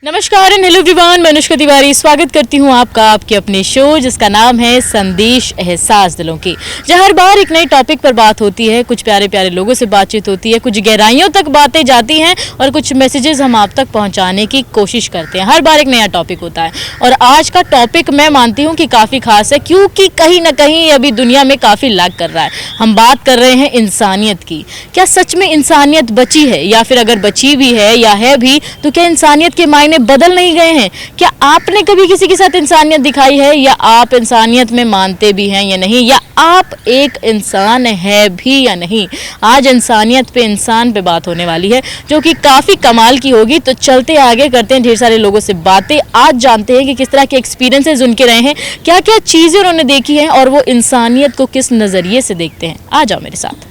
नमस्कार and hello everyone, मैं अनुष्का तिवारी स्वागत करती हूँ आपका आपके अपने शो जिसका नाम है संदेश एहसास दिलों की, जहाँ हर बार एक नए टॉपिक पर बात होती है, कुछ प्यारे प्यारे लोगों से बातचीत होती है, कुछ गहराइयों तक बातें जाती हैं और कुछ मैसेजेस हम आप तक पहुँचाने की कोशिश करते हैं। हर बार एक नया टॉपिक होता है और आज का टॉपिक मैं मानती हूँ कि काफ़ी खास है, क्योंकि कहीं ना कहीं अभी दुनिया में काफ़ी लैग कर रहा है। हम बात कर रहे हैं इंसानियत की। क्या सच में इंसानियत बची है, या फिर अगर बची भी है या है भी तो क्या इंसानियत के मायने बदल नहीं गए हैं? क्या आपने कभी किसी के साथ इंसानियत दिखाई है, या आप इंसानियत में मानते भी हैं या नहीं, या आप एक इंसान है भी या नहीं? आज इंसानियत पे इंसान पे बात होने वाली है जो कि काफ़ी कमाल की होगी। तो चलते आगे, करते हैं ढेर सारे लोगों से बातें। आज जानते हैं कि किस तरह के एक्सपीरियंसेस उनके रहे हैं, क्या क्या चीज़ें उन्होंने देखी हैं और वो इंसानियत को किस नज़रिए से देखते हैं। आ जाओ मेरे साथ।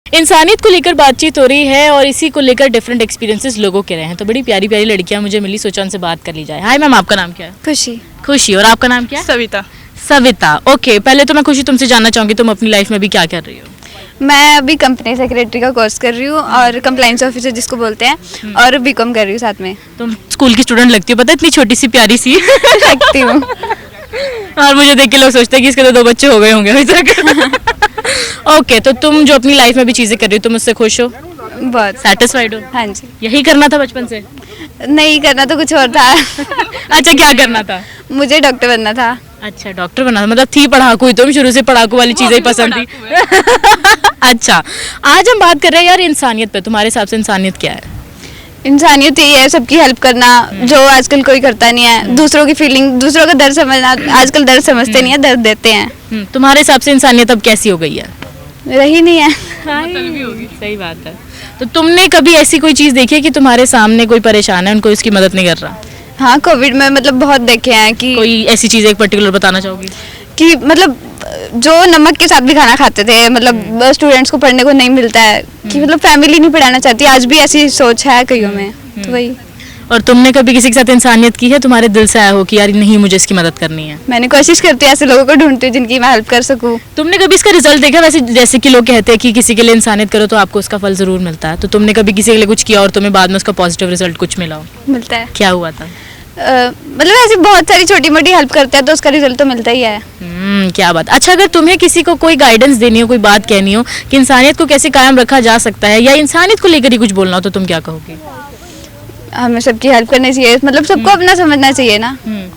इंसानियत को लेकर बातचीत हो रही है और इसी को लेकर डिफरेंट एक्सपीरियंसेस लोगों के रहे हैं। तो बड़ी प्यारी प्यारी लड़कियां मुझे मिली, सोचा उनसे बात कर ली जाए। हाय मैम, आपका नाम क्या है? खुशी। खुशी। और आपका नाम क्या है? सविता। सविता। ओके, पहले तो मैं खुशी तुमसे जानना चाहूँगी, तुम अपनी लाइफ में भी क्या कर रही हो? मैं अभी कंपनी सेक्रेटरी का कोर्स कर रही हूँ और कंप्लाइंस ऑफिसर जिसको बोलते हैं, और बीकॉम कर रही हूँ साथ में। तुम स्कूल की स्टूडेंट लगती हो, पता है, इतनी छोटी सी प्यारी सी लगती हूँ। और मुझे देख के लोग सोचते हैं कि इसके तो 2 बच्चे हो गए होंगे अभी तक। ओके, तो तुम जो अपनी लाइफ में भी चीज़ें कर रही हो, तुम उससे खुश हो? बहुत सेटिस्फाइड हो? हाँ जी। यही करना था बचपन से? नहीं करना तो कुछ और था। अच्छा, क्या करना था? मुझे डॉक्टर बनना था। अच्छा, डॉक्टर बनना था। मतलब थी पढ़ाकू ही तुम, शुरू से पढ़ाकू वाली चीज़ें ही पसंद थी। अच्छा, आज हम बात कर रहे हैं यार इंसानियत पे। तुम्हारे हिसाब से इंसानियत क्या है? इंसानियत यही है, सबकी हेल्प करना, जो आजकल कोई करता नहीं है। दूसरों की फीलिंग, दूसरों का दर्द समझना। आजकल दर्द समझते नहीं है, दर्द देते हैं। तुम्हारे हिसाब से इंसानियत अब कैसी हो गई है? रही नहीं है। सही बात है। तो तुमने कभी ऐसी कोई चीज़ देखी है कि तुम्हारे सामने कोई परेशान है, उनको उसकी मदद नहीं कर रहा? हाँ, कोविड में मतलब बहुत देखे हैं कि कोई ऐसी चीज़ एक पर्टिकुलर बताना चाहोगी? कि मतलब जो नमक के साथ भी खाना खाते थे, मतलब स्टूडेंट्स को पढ़ने को नहीं मिलता है, कि मतलब फैमिली नहीं पढ़ाना चाहती। आज भी ऐसी सोच है कईयों में। तो वही। और तुमने कभी किसी के साथ इंसानियत की है, तुम्हारे दिल से आया हो कि यार नहीं, मुझे इसकी मदद करनी है? मैंने कोशिश करती हूँ, ऐसे लोगों को ढूंढती हूँ जिनकी मैं हेल्प कर सकूँ। तुमने कभी इसका रिजल्ट देखा? वैसे जैसे कि लोग कहते हैं कि किसी के लिए इंसानियत करो तो आपको उसका फल जरूर मिलता है, तो तुमने कभी किसी के लिए कुछ किया और तुम्हें बाद में उसका पॉजिटिव रिजल्ट कुछ मिला हो? मिलता है। क्या हुआ था? मतलब ऐसी बहुत सारी छोटी मोटी हेल्प करते हैं तो उसका रिजल्ट तो मिलता ही है। क्या बात। अच्छा, अगर तुम्हें किसी को कोई गाइडेंस देनी हो, कोई बात कहनी हो कि इंसानियत को कैसे कायम रखा जा सकता है, या इंसानियत को लेकर ही कुछ बोलना हो, तो तुम क्या कहोगे? हमें सबकी हेल्प करनी चाहिए, मतलब सबको अपना समझना चाहिए ना,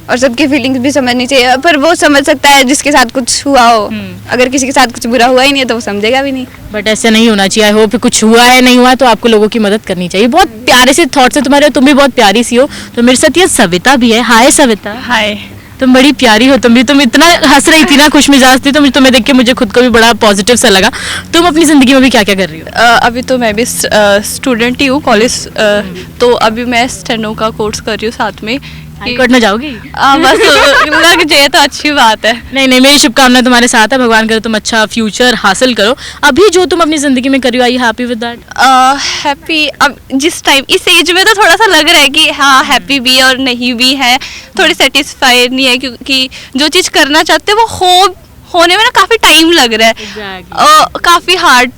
और सबकी फीलिंग्स भी समझनी चाहिए। पर वो समझ सकता है जिसके साथ कुछ हुआ हो। अगर किसी के साथ कुछ बुरा हुआ ही नहीं है तो वो समझेगा भी नहीं। बट ऐसे नहीं होना चाहिए। आई होप कुछ हुआ है, नहीं हुआ है, तो आपको लोगों की मदद करनी चाहिए। बहुत प्यारे से थॉट्स है तुम्हारे, तुम भी बहुत प्यारी सी हो। तो मेरे साथ ये सविता भी है। हाय सविता। हाय। तुम बड़ी प्यारी हो। तुम इतना हंस रही थी ना, खुश मिजाज थी, तो मुझे तुम्हें देख के मुझे खुद को भी बड़ा पॉजिटिव सा लगा। तुम अपनी जिंदगी में भी क्या क्या कर रही हो? अभी तो मैं भी स्टूडेंट ही हूँ कॉलेज, तो अभी मैं स्टेनो का कोर्स कर रही हूँ साथ में। हाई कोर्ट में जाओगी? बस लग जाए तो अच्छी बात है। नहीं नहीं, मेरी शुभकामनाएं तुम्हारे साथ है। भगवान करे तुम अच्छा फ्यूचर हासिल करो। अभी जो तुम अपनी जिंदगी में कर रही हो, आई हैप्पी विद दैट? हैप्पी अब जिस टाइम इस एज में तो थोड़ा सा लग रहा है कि हाँ हैप्पी भी और नहीं भी है, थोड़ी सेटिस्फाइड नहीं है, क्योंकि जो चीज़ करना चाहते हैं वो होने में ना काफ़ी टाइम लग रहा है। काफ़ी हार्ड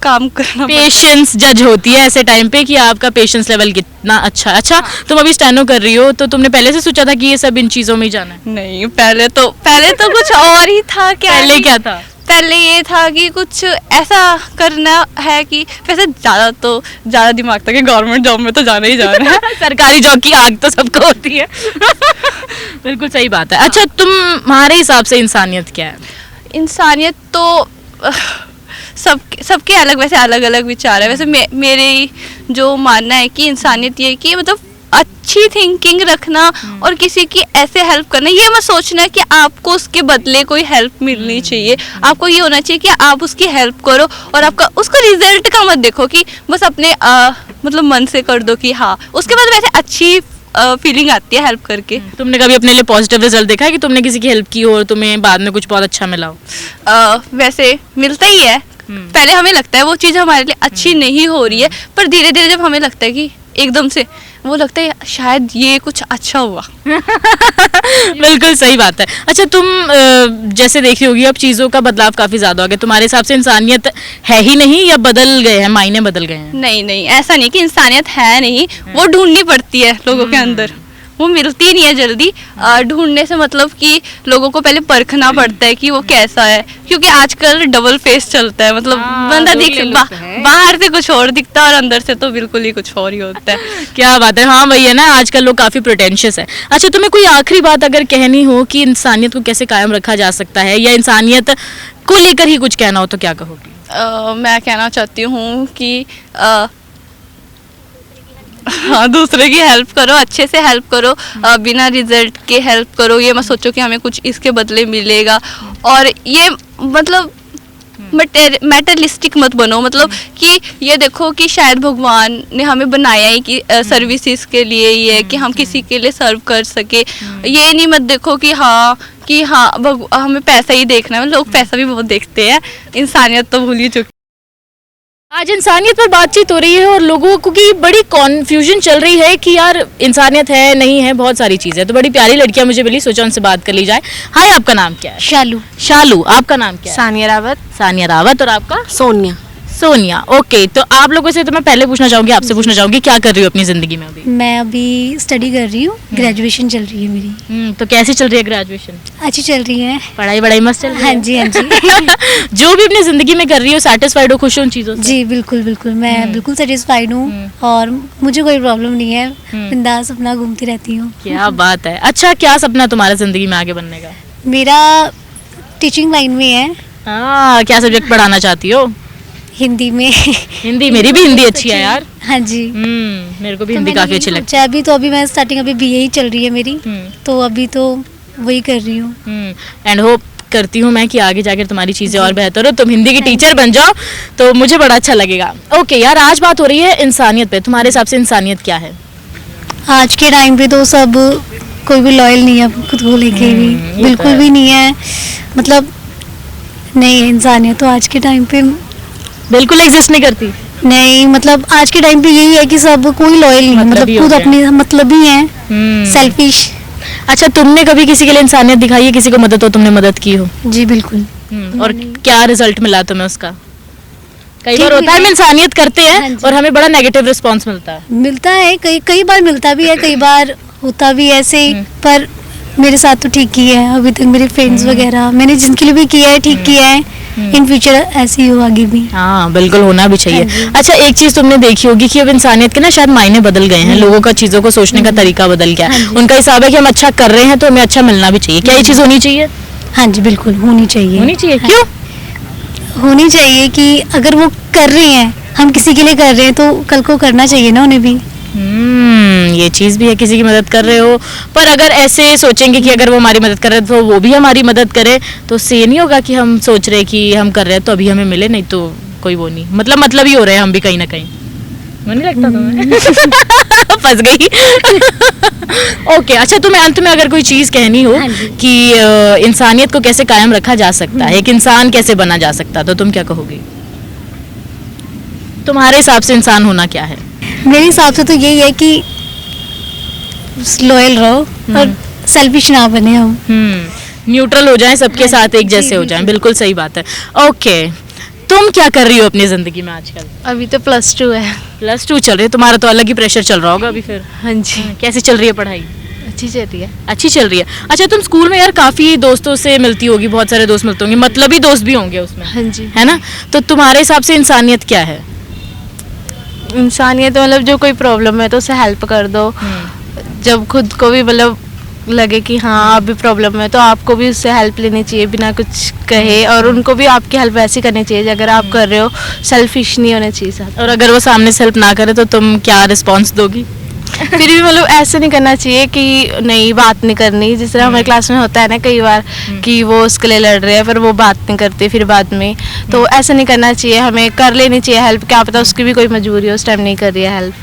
काम करना, पेशेंस जज होती है ऐसे टाइम पे कि आपका पेशेंस लेवल कितना अच्छा। अच्छा, तुम अभी स्टेनो कर रही हो, तो तुमने पहले से सोचा था कि ये सब इन चीज़ों में ही जाना है? नहीं, पहले तो कुछ और ही था। पहले क्या था? पहले ये था कि कुछ ऐसा करना है कि वैसे ज़्यादा दिमाग था कि गवर्नमेंट जॉब में तो जाना ही जाना है। सरकारी जॉब की आग तो सबको होती है। बिल्कुल सही बात है। अच्छा, तुम्हारे हिसाब से इंसानियत क्या है? इंसानियत तो सबके अलग अलग विचार है। वैसे मेरे जो मानना है कि इंसानियत ये कि मतलब अच्छी थिंकिंग रखना और किसी की ऐसे हेल्प करना, ये मत सोचना कि आपको उसके बदले कोई हेल्प मिलनी चाहिए। आपको ये होना चाहिए कि आप उसकी हेल्प करो और आपका उसका रिजल्ट का मत देखो कि बस अपने मतलब मन से कर दो कि हाँ, उसके बाद वैसे अच्छी फीलिंग आती है हेल्प करके। तुमने कभी अपने लिए पॉजिटिव रिजल्ट देखा है कि तुमने किसी की हेल्प की हो और तुम्हें बाद में कुछ बहुत अच्छा मिला हो? वैसे मिलता ही है। पहले हमें लगता है वो चीज़ हमारे लिए अच्छी नहीं हो रही है, पर धीरे धीरे जब हमें लगता है कि एकदम से वो लगता है शायद ये कुछ अच्छा हुआ। बिल्कुल सही बात है। अच्छा, तुम जैसे देख रही होगी अब चीज़ों का बदलाव काफ़ी ज़्यादा हो गया। तुम्हारे हिसाब से इंसानियत है ही नहीं, या बदल गए हैं, मायने बदल गए हैं? नहीं, ऐसा नहीं कि इंसानियत है नहीं, वो ढूंढनी पड़ती है लोगों के अंदर। वो मिलती नहीं है जल्दी। ढूंढने से मतलब कि लोगों को पहले परखना पड़ता है कि वो कैसा है, क्योंकि आजकल डबल फेस चलता है। मतलब बंदा बाहर से कुछ और दिखता है और अंदर से तो बिल्कुल ही कुछ और ही होता है। क्या बात है। हाँ वही है ना, आजकल लोग काफी प्रिटेंशियस है। अच्छा तुम्हें कोई आखिरी बात अगर कहनी हो कि इंसानियत को कैसे कायम रखा जा सकता है, या इंसानियत को लेकर ही कुछ कहना हो, तो क्या कहोगी? मैं कहना चाहती हूँ कि हाँ, दूसरे की हेल्प करो, अच्छे से हेल्प करो, बिना रिजल्ट के हेल्प करो। ये मत सोचो कि हमें कुछ इसके बदले मिलेगा, और ये मतलब मैटरलिस्टिक मत बनो। मतलब कि ये देखो कि शायद भगवान ने हमें बनाया ही कि सर्विसेज के लिए, ये कि हम किसी के लिए सर्व कर सके। ये नहीं मत देखो कि हाँ हमें पैसा ही देखना है। लोग पैसा भी बहुत देखते हैं, इंसानियत तो भूल ही चुके। आज इंसानियत पर बातचीत हो रही है और लोगों को की बड़ी कॉन्फ्यूजन चल रही है कि यार इंसानियत है नहीं है, बहुत सारी चीजें। तो बड़ी प्यारी लड़कियां मुझे मिली, सोचा उनसे बात कर ली जाए। हाय, आपका नाम क्या है? शालू। शालू। आपका नाम क्या है? सानिया रावत। सानिया रावत। और आपका? सोनिया। सोनिया। ओके, तो आप लोगों से तो मैं पहले पूछना चाहूंगी, आपसे पूछना चाहूंगी, क्या कर रही हो अपनी जिंदगी में अभी? मैं अभी स्टडी कर रही हूँ, ग्रेजुएशन चल रही है मेरी। तो कैसी चल रही है ग्रेजुएशन? अच्छी चल रही है। पढ़ाई बड़ाई मस्त चल रही है? हाँ जी, हाँ जी। जो भी अपनी जिंदगी में कर रही हो, सैटिस्फाइड हो, खुश हो उन चीजों से? जी बिल्कुल बिल्कुल, मैं बिल्कुल सेटिस्फाइड हूँ और मुझे कोई प्रॉब्लम नहीं है। बिंदास अपना घूमती रहती हूँ। क्या बात है। अच्छा, क्या सपना तुम्हारा जिंदगी में आगे बनने का? मेरा टीचिंग लाइन में है। क्या सब्जेक्ट पढ़ाना चाहती हो? हिंदी में। हिंदी? मेरी भी हिंदी अच्छी है यार। हाँ जी। मेरे को भी हिंदी काफी अच्छी लगती है। अभी तो अभी मैं स्टार्टिंग, अभी बीए ही चल रही है मेरी, तो अभी तो वही कर रही हूँ। एंड होप करती हूँ मैं कि आगे जाकर तुम्हारी चीजें और बेहतर हो, तुम हिंदी की टीचर बन जाओ, तो मुझे बड़ा अच्छा लगेगा। ओके यार, आज बात हो रही है इंसानियत पे। तुम्हारे हिसाब से इंसानियत क्या है? आज के टाइम पे तो सब, कोई भी लॉयल नहीं है खुद को लेके भी, बिल्कुल भी नहीं है। मतलब नहीं है इंसानियत तो आज के टाइम पे बिल्कुल एग्जिस्ट नहीं करती। नहीं, मतलब आज के टाइम पे यही है कि सब कोई लॉयल नहीं है, मतलब खुद अपनी मतलब ही है, सेल्फिश। अच्छा, तुमने कभी किसी के लिए इंसानियत दिखाई है? किसी को मदद हो, तुमने मदद की हो? जी बिल्कुल। और क्या रिजल्ट मिला तुम्हें उसका? कई बार होता है हम इंसानियत करते हैं और हमें बड़ा नेगेटिव रिस्पांस मिलता है। कई बार मिलता भी है, कई बार होता भी है ऐसे, पर मेरे साथ तो ठीक ही है अभी तक। मेरे फ्रेंड्स वगैरह मैंने जिनके लिए भी किया है, ठीक किया है। इन फ्यूचर ऐसे ही हो आगे भी। हाँ बिल्कुल, होना भी चाहिए। अच्छा, एक चीज तुमने देखी होगी कि अब इंसानियत के ना शायद मायने बदल गए हैं, लोगों का चीजों को सोचने का तरीका बदल गया है। उनका हिसाब है कि हम अच्छा कर रहे हैं तो हमें अच्छा मिलना भी चाहिए। क्या ये चीज होनी चाहिए? हाँ जी बिल्कुल, होनी चाहिए। होनी चाहिए। क्यों होनी चाहिए? कि अगर वो कर रहे हैं, हम किसी के लिए कर रहे हैं, तो कल को करना चाहिए ना उन्हें भी। ये चीज भी है, किसी की मदद कर रहे हो, पर अगर ऐसे सोचेंगे कि अगर वो हमारी मदद कर रहे हैं तो वो भी हमारी मदद करे, तो से नहीं होगा कि हम सोच रहे कि हम कर रहे हैं तो अभी हमें मिले, नहीं तो कोई वो नहीं। मतलब ही हो रहे हैं हम भी कहीं ना कहीं। नहीं लगता तुम्हें? फंस गई। ओके, अच्छा तुम्हें अंत में अगर कोई चीज कहनी हो कि इंसानियत को कैसे कायम रखा जा सकता है, एक इंसान कैसे बना जा सकता है, तो तुम क्या कहोगी? तुम्हारे हिसाब से इंसान होना क्या है? मेरे हिसाब से तो यही है कि लॉयल रहो और सेल्फिश ना बने हम। न्यूट्रल हो जाएं, सबके साथ एक जैसे हो जाएं। बिल्कुल सही बात है। ओके, तुम क्या कर रही हो अपनी जिंदगी में आजकल? अभी तो +2 है। +2 चल रही है? तुम्हारा तो अलग ही प्रेशर चल रहा होगा अभी फिर। हाँ जी। कैसी चल रही है पढ़ाई? अच्छी चल रही है। अच्छी चल रही है। अच्छा, तुम स्कूल में यार काफी दोस्तों से मिलती होगी, बहुत सारे दोस्त मिलते होंगे, मतलबी दोस्त भी होंगे उसमें। हाँ जी। है ना? तो तुम्हारे हिसाब से इंसानियत क्या है? इंसानियत मतलब जो कोई प्रॉब्लम है तो उसे हेल्प कर दो। जब खुद को भी मतलब लगे कि हाँ अभी प्रॉब्लम है, तो आपको भी उससे हेल्प लेनी चाहिए बिना कुछ कहे, और उनको भी आपकी हेल्प ऐसी करनी चाहिए अगर आप कर रहे हो। सेल्फिश नहीं होना चाहिए साथ। और अगर वो सामने से हेल्प ना करे तो तुम क्या रिस्पॉन्स दोगी? फिर भी मतलब ऐसे नहीं करना चाहिए कि नहीं बात नहीं करनी, जिस तरह हमारे क्लास में होता है ना कई बार कि वो उसके लिए लड़ रहे हैं फिर वो बात नहीं करते फिर बाद में, तो ऐसा नहीं करना चाहिए। हमें कर लेनी चाहिए हेल्प, क्या पता उसकी भी कोई मजबूरी हो, उस टाइम नहीं कर रही है हेल्प।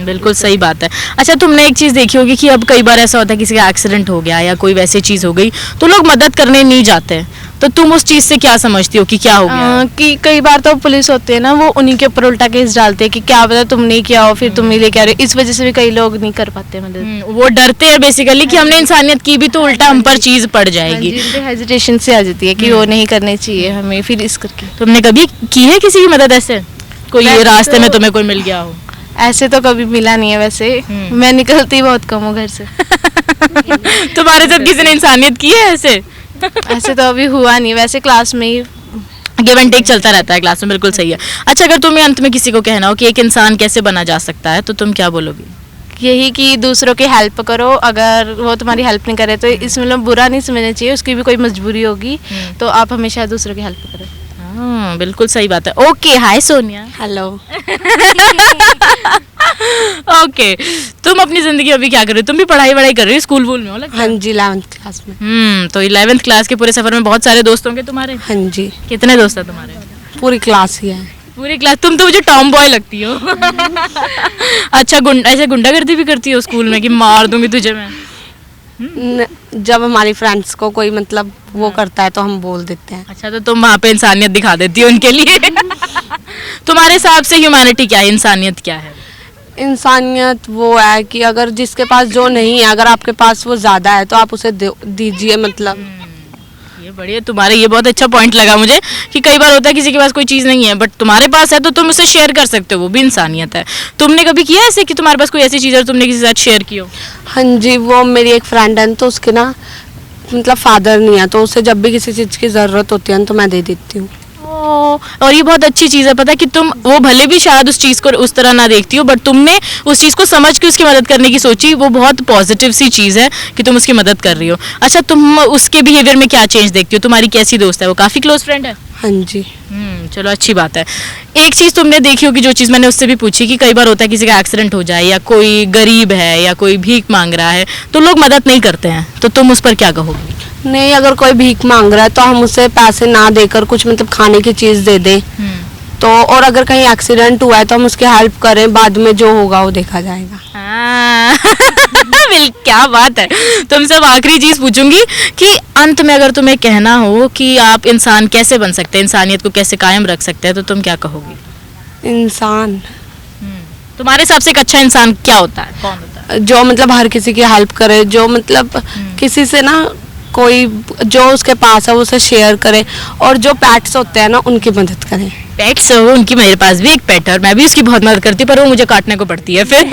बिल्कुल सही बात है। अच्छा, तुमने एक चीज देखी होगी कि अब कई बार ऐसा होता है किसी का एक्सीडेंट हो गया या कोई वैसी चीज हो गई तो लोग मदद करने नहीं जाते, तो तुम उस चीज से क्या समझती हो कि क्या हो गया? कि कई बार तो पुलिस होते हैं ना, वो उन्हीं के ऊपर उल्टा केस डालते हैं कि क्या पता तुम नहीं किया हो, फिर तुम ही लेके आ रहे हो। इस वजह से भी कई लोग नहीं कर पाते मदद। वो डरते हैं बेसिकली कि हमने इंसानियत की भी तो उल्टा हम पर चीज पड़ जाएगी। हेजिटेशन से आ जाती है कि वो नहीं करनी चाहिए हमें, फिर इस करके। तुमने कभी की है किसी की मदद ऐसे, कोई रास्ते में तुम्हें कोई मिल गया हो? ऐसे तो कभी मिला नहीं है वैसे, मैं निकलती बहुत कम हूँ घर से। तुम्हारे साथ किसी ने इंसानियत की है ऐसे? ऐसे तो अभी हुआ नहीं, वैसे क्लास में ही। गिव एंड टेक चलता रहता है क्लास में, बिल्कुल सही है। अच्छा, अगर तुम्हें अंत में किसी को कहना हो कि एक इंसान कैसे बना जा सकता है, तो तुम क्या बोलोगी? यही कि दूसरों की हेल्प करो, अगर वो तुम्हारी हेल्प नहीं करे तो इसमें मतलब बुरा नहीं समझना चाहिए, उसकी भी कोई मजबूरी होगी, तो आप हमेशा दूसरों की हेल्प करो। हाँ, बिल्कुल सही बात है। ओके, हाय सोनिया। हेलो। ओके, तुम अपनी जिंदगी अभी क्या कर रही हो? तुम भी पढ़ाई वढ़ाई कर रही हो, स्कूल वूल में हो लगता है? हाँ जी, 11th क्लास में। तो 11th क्लास के पूरे सफर में बहुत सारे दोस्त होंगे तुम्हारे? हाँ जी, कितने दोस्त हैं तुम्हारे? पूरी क्लास ही है। पूरी क्लास? तुम तो मुझे टॉम बॉय लगती हो। अच्छा, ऐसे गुंडागर्दी भी करती हो स्कूल में कि मार दूंगी तुझे मैं? जब हमारी फ्रेंड्स को कोई मतलब वो करता है तो हम बोल देते हैं। अच्छा, तो तुम वहाँ पे इंसानियत दिखा देती हो उनके लिए। तुम्हारे हिसाब से ह्यूमैनिटी क्या है, इंसानियत क्या है? इंसानियत वो है कि अगर जिसके पास जो नहीं है, अगर आपके पास वो ज़्यादा है तो आप उसे दीजिए। मतलब ये बढ़िया, तुम्हारे ये बहुत अच्छा पॉइंट लगा मुझे कि कई बार होता है किसी के पास कोई चीज़ नहीं है बट तुम्हारे पास है तो तुम उसे शेयर कर सकते हो, वो भी इंसानियत है। तुमने कभी किया ऐसे कि तुम्हारे पास कोई ऐसी चीज़ है तुमने किसी के साथ शेयर की हो? हाँ जी, वो मेरी एक फ्रेंड है तो उसके ना मतलब फादर नहीं है, तो उसे जब भी किसी चीज़ की ज़रूरत होती है तो मैं दे देती हूँ। और ये बहुत अच्छी चीज़ है, पता है कि तुम, वो भले भी शायद उस चीज़ को उस तरह ना देखती हो बट तुमने उस चीज़ को समझ के उसकी मदद करने की सोची, वो बहुत पॉजिटिव सी चीज़ है कि तुम उसकी मदद कर रही हो। अच्छा, तुम उसके बिहेवियर में क्या चेंज देखती हो? तुम्हारी कैसी दोस्त है वो? काफ़ी क्लोज फ्रेंड है? हाँ जी। चलो, अच्छी बात है। एक चीज़ तुमने देखी होगी, जो चीज़ मैंने उससे भी पूछी, कि कई बार होता है किसी का एक्सीडेंट हो जाए या कोई गरीब है या कोई भीख मांग रहा है तो लोग मदद नहीं करते हैं, तो तुम उस पर क्या कहोगी? नहीं, अगर कोई भीख मांग रहा है तो हम उसे पैसे ना देकर कुछ मतलब खाने की चीज़ दे दें तो, और अगर कहीं एक्सीडेंट हुआ है तो हम उसकी हेल्प करें, बाद में जो होगा वो देखा जाएगा। क्या बात है। तुमसे अब आखिरी चीज पूछूंगी कि अंत में अगर तुम्हें कहना हो कि आप इंसान कैसे बन सकते हैं, इंसानियत को कैसे कायम रख सकते हैं, तो तुम क्या कहोगी? इंसान तुम्हारे हिसाब से एक अच्छा इंसान क्या होता है, कौन होता है? जो मतलब हर किसी की हेल्प करे, जो मतलब किसी से ना कोई जो उसके पास है वो उसे शेयर करे, और जो पेट्स होते हैं ना उनकी मदद करें। पेट्स हो उनकी, मेरे पास भी एक पेट है और मैं भी उसकी बहुत मदद करती हूँ पर वो मुझे काटने को पड़ती है फिर।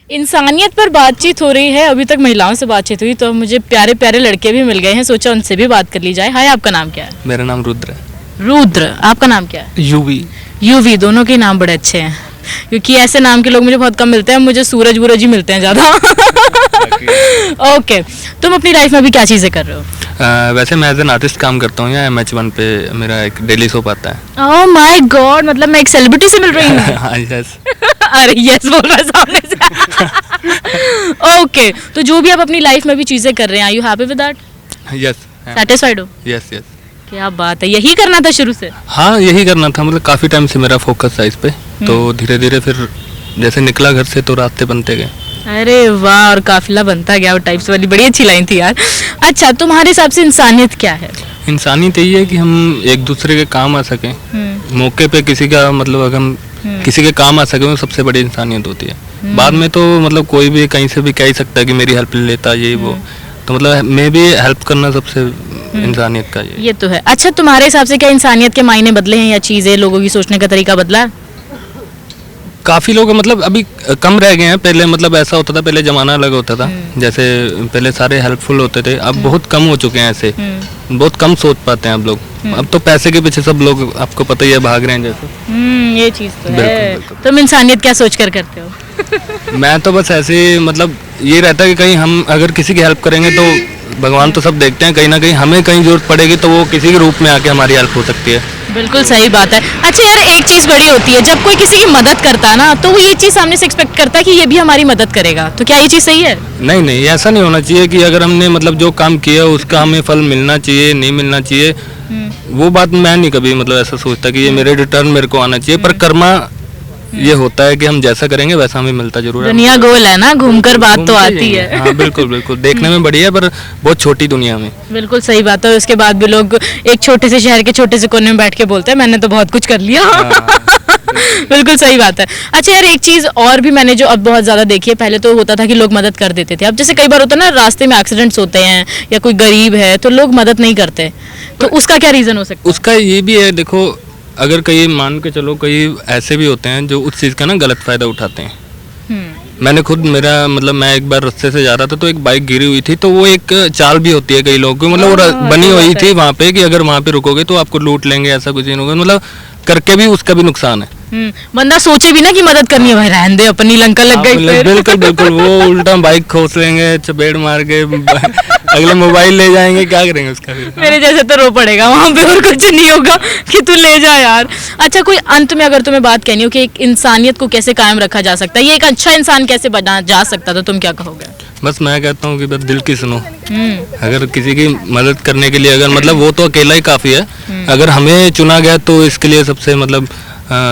इंसानियत पर बातचीत हो रही है, अभी तक महिलाओं से बातचीत हुई तो मुझे प्यारे प्यारे लड़के भी मिल गए हैं, सोचा उनसे भी बात कर ली जाए। हाय, आपका नाम क्या है? मेरा नाम रुद्र है। रुद्र, आपका नाम क्या है? यूवी। यूवी, दोनों के नाम बड़े अच्छे हैं क्योंकि ऐसे नाम के लोग मुझे बहुत कम मिलते हैं, मुझे सूरज वूरज ही मिलते हैं ज़्यादा। ओके, तुम अपनी लाइफ में अभी क्या चीज़ें कर रहे हो? वैसे मैं एज एन आर्टिस्ट काम करता हूँ, या MH1 पे मेरा एक डेली सोप आता है। ओह माय गॉड, मतलब मैं एक सेलिब्रिटी से मिल रही हूँ? हाँ, यस। अरे यस बोल रहा है सामने से। ओके, तो जो भी आप अपनी लाइफ में भी चीज़ें कर रहे हैं, are you happy with that? Yes. Satisfied हो? Yes yes. क्या बात है, यही करना था शुरू से? हाँ, यही करना था, मतलब काफ़ी टाइम से मेरा फोकस था इस पे, तो धीरे धीरे फिर जैसे निकला घर से तो रास्ते बनते गए। अरे वाह, और काफिला बनता गया, वो टाइप्स वाली बड़ी अच्छी लाइन थी यार। अच्छा, तुम्हारे हिसाब से इंसानियत क्या है? इंसानियत यही है कि हम एक दूसरे के काम आ सकें, मौके पे किसी का मतलब अगर हम किसी के काम आ सके वो सबसे बड़ी इंसानियत होती है। बाद में तो मतलब कोई भी कहीं से भी कह ही सकता है कि मेरी हेल्प ले लेता, ये वो, तो मतलब मैं भी हेल्प करना सबसे इंसानियत का ये तो है। अच्छा, तुम्हारे हिसाब से क्या इंसानियत के मायने बदले हैं या चीज़ें, लोगों की सोचने का तरीका बदला है? काफ़ी लोग मतलब अभी कम रह गए हैं, पहले मतलब ऐसा होता था, पहले ज़माना अलग होता था, जैसे पहले सारे हेल्पफुल होते थे, अब बहुत कम हो चुके हैं ऐसे, बहुत कम सोच पाते हैं अब लोग। अब तो पैसे के पीछे सब लोग, आपको पता ही है, भाग रहे हैं जैसे। ये चीज़ तो बिल्कुल, है। बिल्कुल। तुम इंसानियत क्या सोच कर करते हो? मैं तो बस ऐसे ही मतलब ये रहता है कि कहीं हम अगर किसी की हेल्प करेंगे तो भगवान तो सब देखते हैं, कहीं ना कहीं हमें कहीं जरूरत पड़ेगी तो वो किसी के रूप में आके हमारी हेल्प हो सकती है। बिल्कुल सही बात है। अच्छा यार, एक चीज़ बड़ी होती है, जब कोई किसी की मदद करता है ना तो वो ये चीज़ सामने से एक्सपेक्ट करता है कि ये भी हमारी मदद करेगा, तो क्या ये चीज़ सही है? नहीं नहीं, ऐसा नहीं होना चाहिए कि अगर हमने मतलब जो काम किया उसका हमें फल मिलना चाहिए, नहीं मिलना चाहिए, वो बात मैं नहीं कभी मतलब ऐसा सोचता कि ये मेरे रिटर्न मेरे को आना चाहिए, पर कर्मा ये होता है कि हम जैसा करेंगे वैसा हमें मिलता जरूर है। दुनिया गोल है ना, घूमकर बात तो घूमते आती जाएंगे। है। हाँ बिल्कुल बिल्कुल, देखने में बड़ी है पर बहुत छोटी दुनिया में। बिल्कुल सही बात है। उसके बाद भी लोग एक छोटे से शहर के छोटे से कोने में बैठ के बोलते हैं मैंने तो बहुत कुछ कर लिया। बिल्कुल सही बात है। अच्छा यार, एक चीज़ और भी मैंने जो अब बहुत ज़्यादा देखी है, पहले तो होता था कि लोग मदद कर देते थे, अब जैसे कई बार होता है ना रास्ते में एक्सीडेंट्स होते हैं या कोई गरीब है तो लोग मदद नहीं करते, तो उसका क्या रीज़न हो सकता है? उसका ये भी है, देखो अगर कई मान के चलो कई ऐसे भी होते हैं जो उस चीज़ का ना गलत फ़ायदा उठाते हैं, मैंने खुद मेरा मतलब मैं एक बार रास्ते से जा रहा था तो एक बाइक गिरी हुई थी, तो वो एक चाल भी होती है कई लोगों की, मतलब वो बनी हुई थी वहाँ पे कि अगर वहाँ पे रुकोगे तो आपको लूट लेंगे, ऐसा कुछ नहीं होगा, मतलब करके भी उसका भी नुकसान है। बंदा सोचे भी ना कि मदद करनी है, भाई रहने दे, अपनी लंका लग गई फिर। बिल्कुल बिल्कुल, वो उल्टा बाइक खोस लेंगे, चपेट मार के अगले मोबाइल ले जाएंगे, क्या करेंगे उसका फिर। मेरे जैसे तो रो पड़ेगा वहां पे, और कुछ नहीं होगा कि तू ले जा यार। अच्छा, कोई अंत में अगर तुम्हें बात कहनी हो कि एक इंसानियत को कैसे कायम रखा जा सकता है, ये एक अच्छा इंसान कैसे बना जा सकता, तो तुम क्या कहोगे? बस मैं कहता हूँ कि बस दिल की सुनो। अगर किसी की मदद करने के लिए अगर मतलब वो तो अकेला ही काफी है, अगर हमें चुना गया तो इसके लिए सबसे मतलब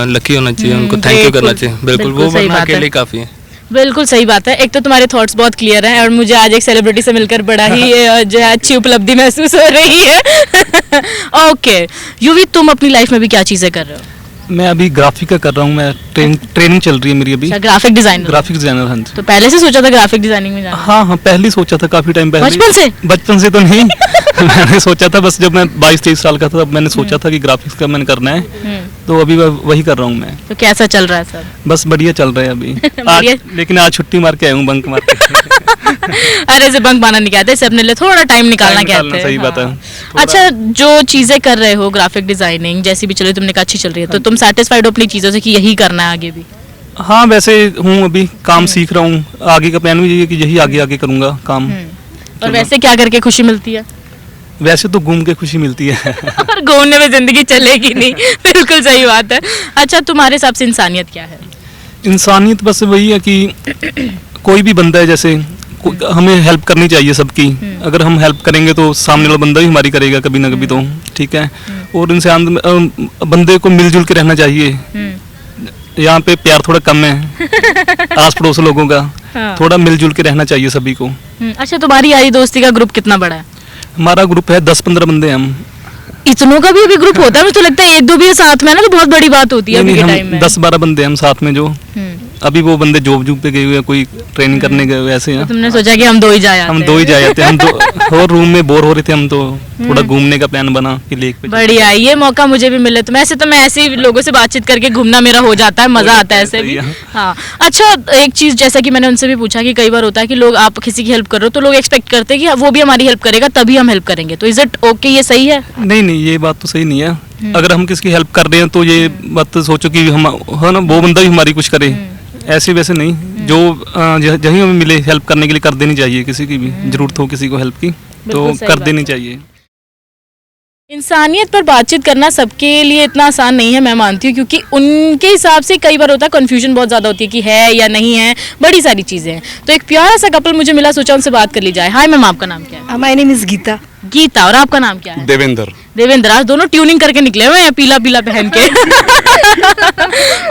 लकी होना चाहिए, उनको थैंक यू करना चाहिए। बिल्कुल, वो वरना अकेले काफी है। बिल्कुल सही बात है। एक तो तुम्हारे थॉट्स बहुत क्लियर हैं और मुझे आज एक सेलिब्रिटी से मिलकर बड़ा ही जो है अच्छी उपलब्धि महसूस हो रही है। ओके युवी, तुम अपनी लाइफ में भी क्या चीजें कर रहे हो? मैं अभी ग्राफिक का कर रहा हूँ, मैं ट्रेनिंग चल रही है मेरी अभी। Graphic designer? ग्राफिक डिजाइनर, हाँ जी। तो पहले से सोचा था ग्राफिक डिजाइनिंग में जाना? हाँ हाँ, पहले ही सोचा था, काफी टाइम पहले। बचपन से? बचपन से तो नहीं मैंने सोचा था, बस जब मैं 22-23 साल का था तब मैंने सोचा था कि ग्राफिक्स का मैंने करना है, तो अभी वही कर रहा हूँ मैं। तो कैसा चल रहा है सर? बस बढ़िया चल रहा है अभी। आज लेकिन आज छुट्टी मार के आया हूँ, बंक मार के। अरे इसे बंक मारना नहीं कहते, इसे अपने लिए थोड़ा टाइम निकालना कहते हैं। सही बात है। अच्छा, जो चीजें कर रहे हो ग्राफिक डिजाइनिंग जैसी भी चले, तुमने कहा अच्छी चल रही है, तो तुम सेटिस्फाइड हो अपनी चीजों से कि यही करना है आगे भी? हाँ वैसे हूँ, अभी काम सीख रहा हूँ, आगे का प्लान भी यही है कि यही आगे आगे करूँगा काम। और वैसे क्या करके खुशी मिलती है? वैसे तो घूम के खुशी मिलती है। और घूमने में जिंदगी चलेगी नहीं। बिल्कुल सही बात है। अच्छा, तुम्हारे हिसाब से इंसानियत क्या है? इंसानियत बस वही है कि कोई भी बंदा है, जैसे हमें हेल्प करनी चाहिए सबकी। अगर हम हेल्प करेंगे तो सामने वाला बंदा भी हमारी करेगा कभी ना कभी, तो ठीक है। और इंसान बंदे को मिलजुल के रहना चाहिए। यहाँ पे प्यार थोड़ा कम है आस पड़ोस लोगों का। हाँ। थोड़ा मिलजुल के रहना चाहिए सभी को। अच्छा, तुम्हारी यारी दोस्ती का ग्रुप कितना बड़ा है? हमारा ग्रुप है 10-15 बंदे हैं हम। इतनों का भी अभी ग्रुप होता है? मुझे तो लगता है एक दो भी साथ में ना तो बहुत बड़ी बात होती है अभी के टाइम में। 10-12 बंदे हम साथ में, जो अभी वो बंदे जॉब पे गए हुए हैं, कोई ट्रेनिंग करने गए हुए, ऐसे हैं। तो तुमने सोचा कि हम दो ही जाए आते हैं? हम दो ही जाए जाते हैं, हम दो। और रूम में बोर हो रहे थे हम, तो थोड़ा घूमने का प्लान बना कि लेक पे। बढ़िया, ये मौका मुझे भी मिले तो मैं ऐसे ही लोगों से बातचीत करके घूमना मेरा हो जाता है, मजा आता है ऐसे भी। हाँ। अच्छा, एक चीज जैसा कि मैंने उनसे भी पूछा कि कई बार होता है कि लोग, आप किसी की हेल्प कर रहे हो तो लोग एक्सपेक्ट करते हैं कि वो भी हमारी हेल्प करेगा तभी हम हेल्प करेंगे, तो इज इट ओके, ये सही है? नहीं नहीं, ये बात तो सही नहीं है। अगर हम किसी की हेल्प कर रहे हैं तो ये बात तो सोचो कि हम है ना, वो बंदा भी हमारी कुछ करे, ऐसे वैसे नहीं। जो जहीं हमें मिले हेल्प करने के लिए कर देनी चाहिए। किसी की भी जरूरत हो किसी को हेल्प की तो कर देनी चाहिए। इंसानियत पर बातचीत करना सबके लिए इतना आसान नहीं है, मैं मानती हूँ, क्योंकि उनके हिसाब से कई बार होता है कंफ्यूजन बहुत ज़्यादा होती है कि है या नहीं है, बड़ी सारी चीज़ें हैं। तो एक प्यारा सा कपल मुझे मिला, सोचा उनसे बात कर ली जाए। हाय मैम, आपका नाम क्या है? My name is Geeta. Geeta. और आपका नाम क्या है? देवेंद्र। देवेंद्र। आज दोनों ट्यूनिंग करके निकले हुए हैं, पीला पीला पहन के।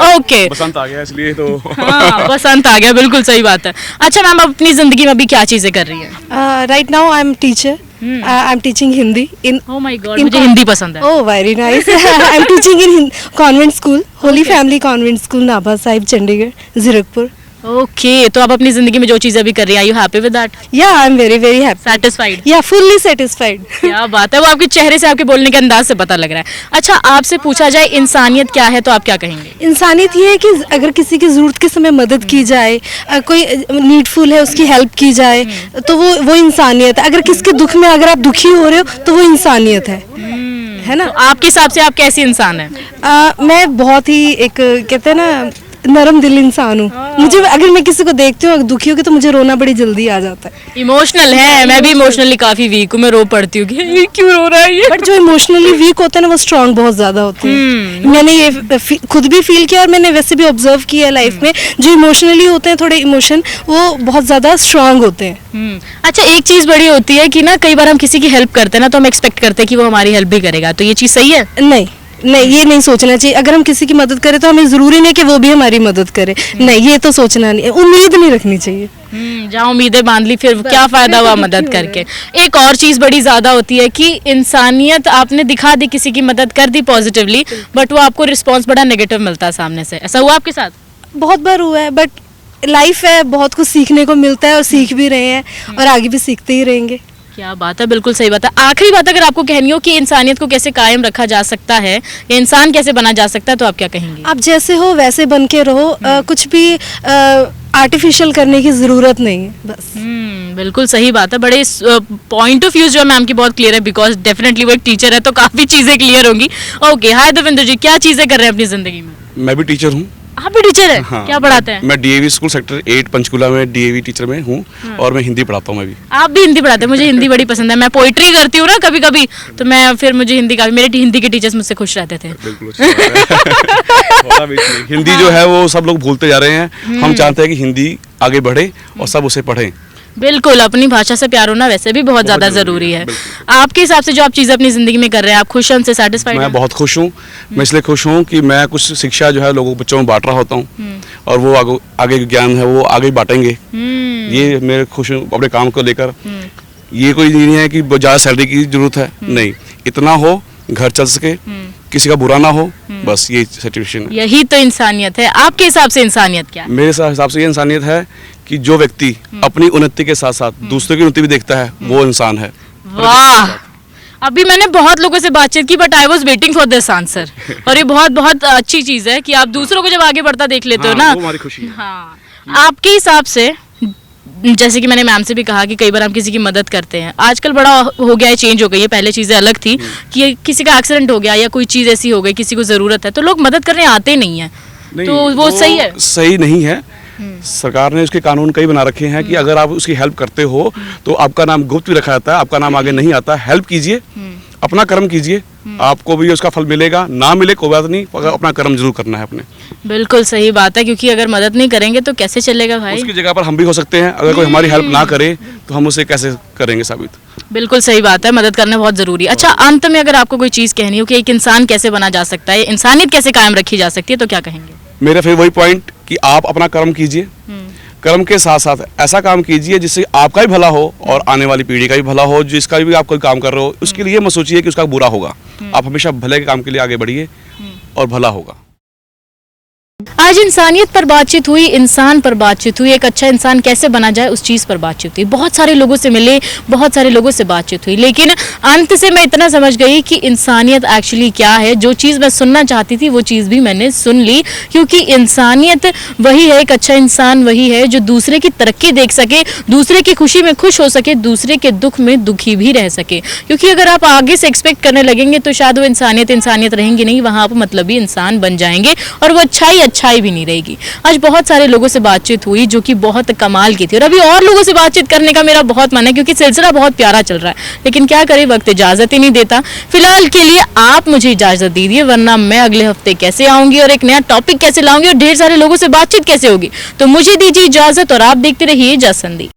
ओके, बसंत आ गया इसलिए तो। हाँ, बसंत आ गया, बिल्कुल सही बात है। अच्छा मैम, अपनी जिंदगी में अभी क्या चीजें कर रही है? Right now I am teacher. I am teaching Hindi in. Oh my God, मुझे हिंदी पसंद है। Oh very nice. I am teaching in convent school, Holi family convent school, Nabha Sahib, Chandigarh, Zirakpur. Okay, तो आप अपनी जिंदगी में जो चीजें अभी कर रही हैं, are you happy with that? Yeah I am very very happy, satisfied? Yeah fully satisfied. क्या बात है, वो आपके चेहरे से, आपके बोलने के अंदाज से पता लग रहा है। अच्छा, आपसे पूछा जाए इंसानियत क्या है तो आप क्या कहेंगे? इंसानियत ये है कि अगर किसी की ज़रूरत के समय मदद की जाए, कोई नीडफुल है उसकी हेल्प की जाए, तो वो इंसानियत है। अगर किसके दुख में अगर आप दुखी हो रहे हो तो वो इंसानियत है ना? तो आपके हिसाब से आप कैसी इंसान है? मैं बहुत ही एक कहते हैं ना नरम दिल इंसान हूँ। मुझे अगर मैं किसी को देखती हूँ दुखी होगी तो मुझे रोना बड़ी जल्दी आ जाता है। इमोशनल है, मैं भी इमोशनली काफी वीक हूँ, मैं रो पड़ती हूँ कि ये क्यों रो रहा है ये। बट जो इमोशनली वीक होते हैं ना वो स्ट्रांग बहुत ज्यादा होते हैं। मैंने ये खुद भी फील किया और मैंने वैसे भी ऑब्जर्व किया है लाइफ में, जो इमोशनली होते हैं थोड़े इमोशन, वो बहुत ज्यादा स्ट्रांग होते हैं। अच्छा, एक चीज बड़ी होती है कि ना कई बार हम किसी की हेल्प करते हैं ना तो हम एक्सपेक्ट करते हैं कि वो हमारी हेल्प भी करेगा, तो ये चीज सही है? नहीं नहीं, ये नहीं सोचना चाहिए। अगर हम किसी की मदद करें तो हमें जरूरी नहीं कि वो भी हमारी मदद करे। नहीं, ये तो सोचना नहीं, उम्मीद नहीं रखनी चाहिए। जहाँ उम्मीदें बांध ली फिर क्या फायदा हुआ मदद करके। एक और चीज बड़ी ज्यादा होती है कि इंसानियत आपने दिखा दी, किसी की मदद कर दी पॉजिटिवली, बट वो आपको रिस्पॉन्स बड़ा नेगेटिव मिलता है सामने से। ऐसा हुआ आपके साथ? बहुत बार हुआ है, बट लाइफ है, बहुत कुछ सीखने को मिलता है और सीख भी रहे हैं और आगे भी सीखते ही रहेंगे। क्या बात है, बिल्कुल सही बात है। आखिरी बात अगर आपको कहनी हो कि इंसानियत को कैसे कायम रखा जा सकता है या इंसान कैसे बना जा सकता है तो आप क्या कहेंगे? आप जैसे हो वैसे बन के रहो। कुछ भी आर्टिफिशियल करने की ज़रूरत नहीं है बस। बिल्कुल सही बात है। बड़े पॉइंट ऑफ व्यू जो है मैम की बहुत क्लियर है, बिकॉज डेफिनेटली वो एक टीचर है तो काफी चीजें क्लियर होंगी। ओके, हाय देवेंद्र जी, क्या चीजें कर रहे हैं अपनी जिंदगी में? मैं भी टीचर हूँ। आप भी टीचर है? हाँ, क्या पढ़ाते हैं? मैं डीएवी स्कूल सेक्टर 8 पंचकुला में डीएवी टीचर में हूँ और मैं हिंदी पढ़ाता हूँ। मैं भी। आप भी हिंदी पढ़ाते हैं? मुझे हिंदी बड़ी पसंद है, मैं पोइट्री करती हूँ ना कभी कभी, तो मैं फिर मुझे हिंदी का, मेरे हिंदी के टीचर्स मुझसे खुश रहते थे। बिल्कुल अच्छा होता है। हिंदी जो है वो सब लोग भूलते जा रहे हैं। हम चाहते हैं कि हिंदी आगे बढ़े और सब उसे पढ़ें। बिल्कुल, अपनी भाषा से प्यार होना वैसे भी बहुत ज्यादा जरूरी है। आपके हिसाब से जो आप चीजें अपनी जिंदगी में कर रहे हैं, आप खुश हैं, उनसे सेटिस्फाइड हैं? मैं बहुत खुश हूँ। मैं इसलिए खुश हूँ कि मैं कुछ शिक्षा जो है लोगों बच्चों में बांट रहा होता हूँ और वो आगे ज्ञान है वो आगे बांटेंगे। ये मेरे खुश हूँ अपने काम को लेकर। ये कोई नहीं है कि ज़्यादा सैलरी की जरूरत है, नहीं, इतना हो घर चल सके, किसी का बुरा ना हो, बस ये सिचुएशन है। यही तो इंसानियत है। आपके हिसाब से इंसानियत क्या है? मेरे हिसाब से ये इंसानियत है कि जो व्यक्ति अपनी उन्नति के साथ साथ दूसरों की उन्नति भी देखता है, वो इंसान है। वाह, अभी मैंने बहुत लोगों से बातचीत की, but I was waiting for this answer. और ये बहुत बहुत अच्छी चीज है कि आप दूसरों को जब आगे बढ़ता देख लेते हो ना, वो हमारी खुशी है। हाँ। आपके हिसाब से, जैसे कि मैंने मैम से भी कहा कि कई बार हम किसी की मदद करते हैं, आजकल बड़ा हो गया है, चेंज हो गई है, पहले चीज़ें अलग थी कि किसी का एक्सीडेंट हो गया या कोई चीज़ ऐसी हो गई, किसी को ज़रूरत है तो लोग मदद करने आते नहीं है, तो वो सही है? सही नहीं है। सरकार ने उसके कानून कई बना रखे हैं कि अगर आप उसकी हेल्प करते हो तो आपका नाम गुप्त भी रखा जाता है, आपका नाम आगे नहीं आता। हेल्प कीजिए, अपना कर्म कीजिए, आपको भी उसका फल मिलेगा, ना मिले कोई बात नहीं, अपना कर्म जरूर करना है अपने। बिल्कुल सही बात है, क्योंकि अगर मदद नहीं करेंगे तो कैसे चलेगा भाई? उसकी जगह पर हम भी हो सकते हैं। अगर कोई हमारी हेल्प ना करे तो हम उसे कैसे करेंगे साबित? बिल्कुल सही बात है, मदद करना बहुत जरूरी है। अच्छा, अंत में अगर आपको कोई चीज़ कहनी हो कि एक इंसान कैसे बना जा सकता है, इंसानियत कैसे कायम रखी जा सकती है, तो क्या कहेंगे? मेरा फिर वही पॉइंट कि आप अपना कर्म कीजिए, कर्म के साथ साथ ऐसा काम कीजिए जिससे आपका भी भला हो और आने वाली पीढ़ी का भी भला हो। जिसका भी आप कोई काम कर रहे हो उसके लिए मत सोचिए कि उसका बुरा होगा। आप हमेशा भले के काम के लिए आगे बढ़िए और भला होगा। आज इंसानियत पर बातचीत हुई, इंसान पर बातचीत हुई, एक अच्छा इंसान कैसे बना जाए उस चीज़ पर बातचीत हुई। बहुत सारे लोगों से मिले, बहुत सारे लोगों से बातचीत हुई, लेकिन अंत से मैं इतना समझ गई कि इंसानियत एक्चुअली क्या है। जो चीज़ मैं सुनना चाहती थी वो चीज़ भी मैंने सुन ली, क्योंकि इंसानियत वही है, एक अच्छा इंसान वही है जो दूसरे की तरक्की देख सके, दूसरे की खुशी में खुश हो सके, दूसरे के दुख में दुखी भी रह सके। क्योंकि अगर आप आगे से एक्सपेक्ट करने लगेंगे तो शायद वो इंसानियत रहेंगी नहीं, वहाँ आप मतलबी इंसान बन जाएंगे और वो अच्छाई भी नहीं रहेगी। आज बहुत सारे लोगों से बातचीत हुई जो कि बहुत कमाल की थी, और अभी और लोगों से बातचीत करने का मेरा बहुत मन है, क्योंकि सिलसिला बहुत प्यारा चल रहा है, लेकिन क्या करें, वक्त इजाजत ही नहीं देता। फिलहाल के लिए आप मुझे इजाजत दीजिए, वरना मैं अगले हफ्ते कैसे आऊंगी और एक नया टॉपिक कैसे लाऊंगी और ढेर सारे लोगों से बातचीत कैसे होगी। तो मुझे दीजिए इजाजत और आप देखते रहिए जासंदी।